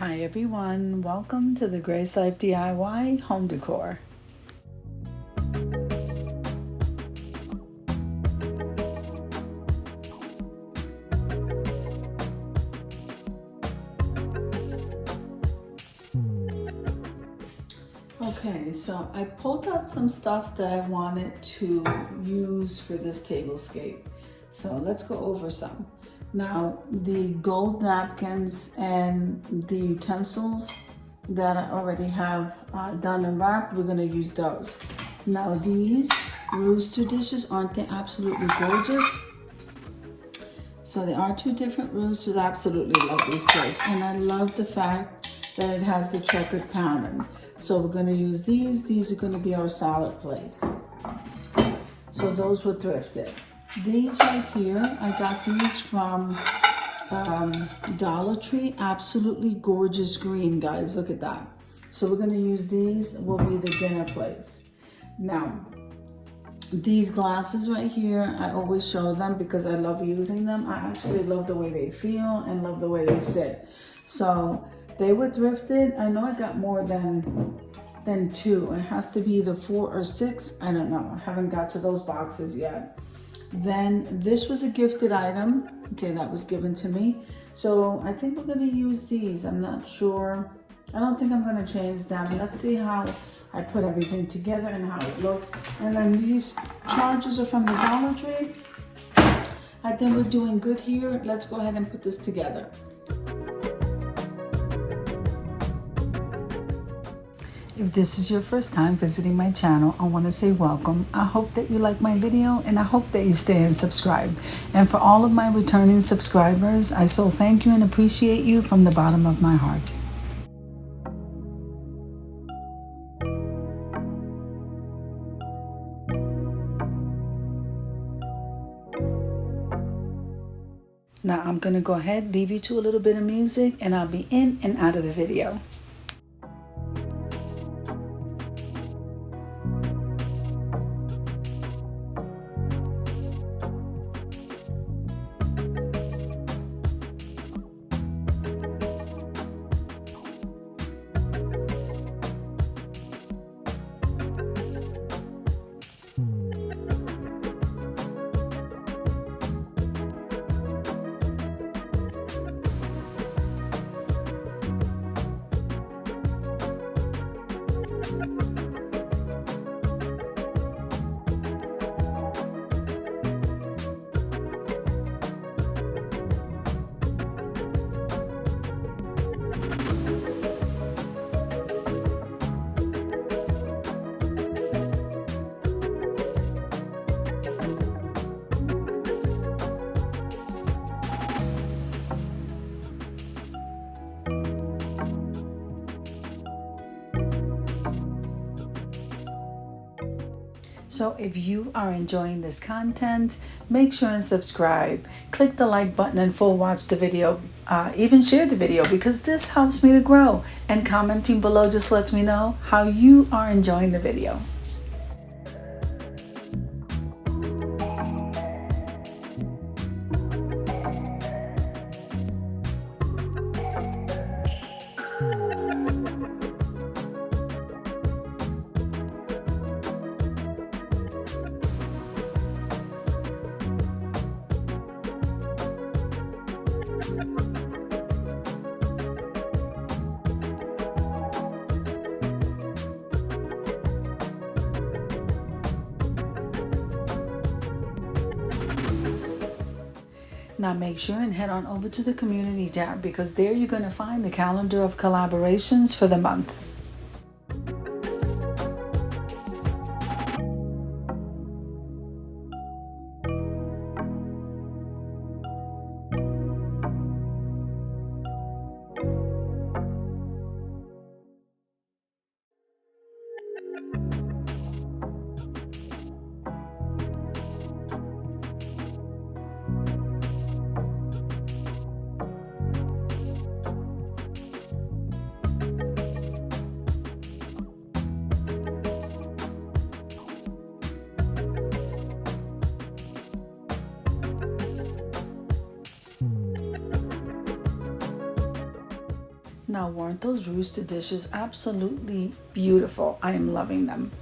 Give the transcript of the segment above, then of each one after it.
Hi everyone, welcome to the Grace Life DIY Home Decor. Okay, so I pulled out some stuff that I wanted to use for this tablescape. So let's go over some. Now, the gold napkins and the utensils that I already have done and wrapped, we're gonna use those. Now these rooster dishes, aren't they absolutely gorgeous? So there are two different roosters. I absolutely love these plates, and I love the fact that it has the checkered pattern. So we're gonna use these. These are gonna be our salad plates. So those were thrifted. These right here, I got these from Dollar Tree. Absolutely gorgeous green, guys. Look at that. So we're gonna use these, will be the dinner plates. Now, these glasses right here, I always show them because I love using them. I actually love the way they feel and love the way they sit. So they were thrifted. I know I got more than two. It has to be either 4 or 6. I don't know. I haven't got to those boxes yet. Then this was a gifted item. Okay, that was given to me. So I think we're gonna use these. I'm not sure. I don't think I'm gonna change them. Let's see how I put everything together and how it looks. And then these chargers are from the Dollar Tree. I think we're doing good here. Let's go ahead and put this together. If this is your first time visiting my channel, I want to say welcome. I hope that you like my video and I hope that you stay and subscribe. And for all of my returning subscribers, I so thank you and appreciate you from the bottom of my heart. Now I'm going to go ahead, leave you to a little bit of music, and I'll be in and out of the video. So if you are enjoying this content, make sure and subscribe. Click the like button and full watch the video. Even share the video because this helps me to grow. And commenting below just lets me know how you are enjoying the video. Now make sure and head on over to the community tab because there you're going to find the calendar of collaborations for the month. Now, weren't those roasted dishes absolutely beautiful? I am loving them.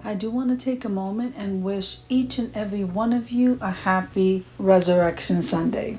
I do want to take a moment and wish each and every one of you a happy Resurrection Sunday.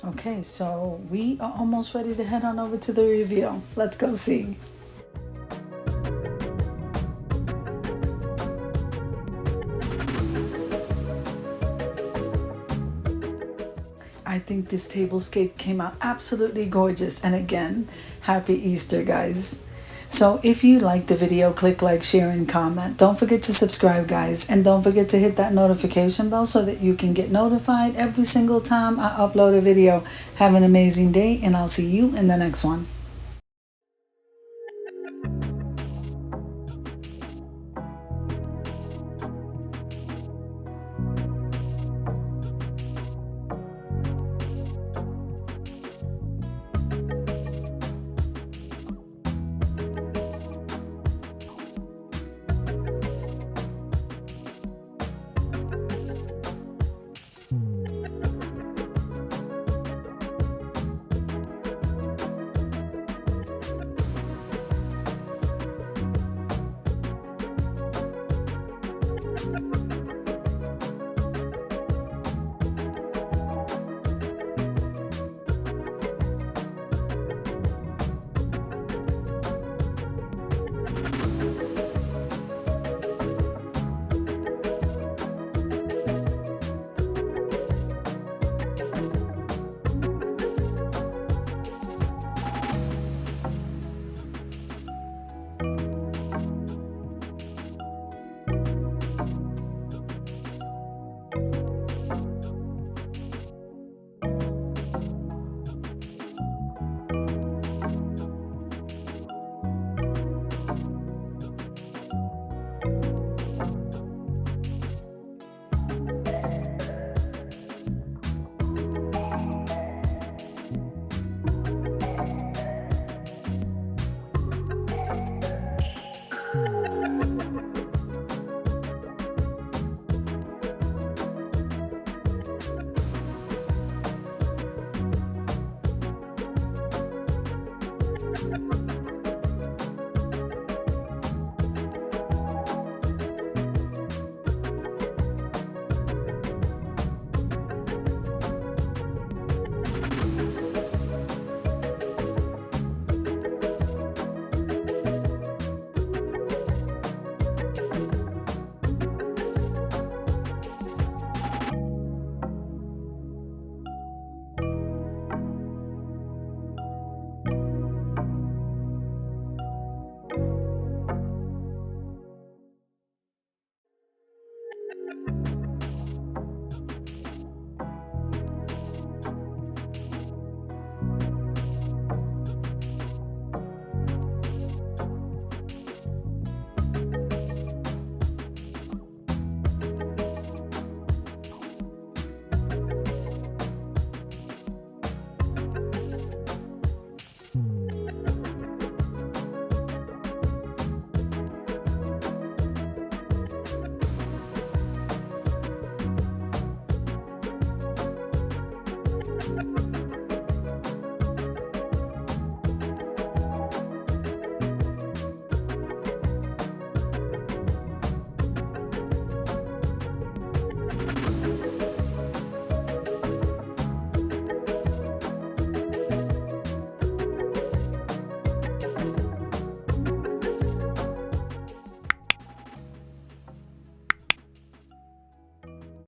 Okay, so we are almost ready to head on over to the reveal. Let's go see. I think this tablescape came out absolutely gorgeous. And again, happy Easter, guys. So if you like the video, click like, share, and comment. Don't forget to subscribe, guys. And don't forget to hit that notification bell so that you can get notified every single time I upload a video. Have an amazing day, and I'll see you in the next one.